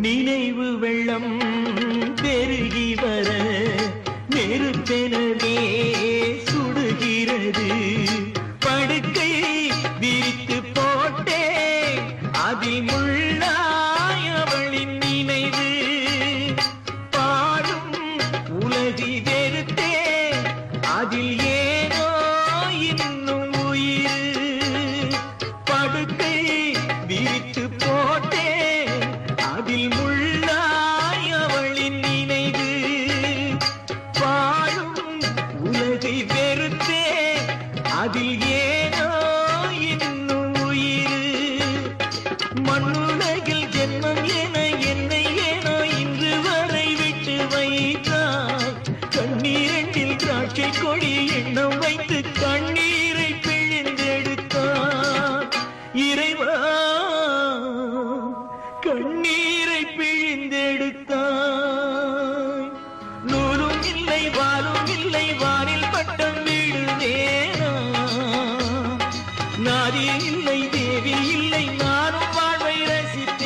நினைவு வெள்ளம் பெருகி வர நெருப்பெனவே சுடுகிறது. படுக்கை விரித்து போட்டே அதில் முள்ளாய் அவளின் நினைவு. பாடும் உலகி வெறுத்தே அதில் ஏனோ இன்னும் உயிர். படுக்கை விரித்து போட்டே அதில் முள்ளாய் அவளின் நினைவு. பாடும் உலகை வெறுத்தே அதில் ஏனோ இன்னும் உயிர். மண்ணுலகில் ஜென்மம் என என்னை ஏனோ இன்று வரை விட்டு வைத்தாய். கண்ணீரண்டில் திராட்சை கொடி எண்ணம் வைத்து கண்ணீரை பிழிந்தெடுத்தாய். இறைவா கண்ணீரை பிழிந்தெடுத்தாய். நூலும் இல்லை வாலும் இல்லை வானில் பட்டம் விடுவேனா. நாதி இல்லை தேவி இல்லை நானும் வாழ்வை ரசிப்பேன்.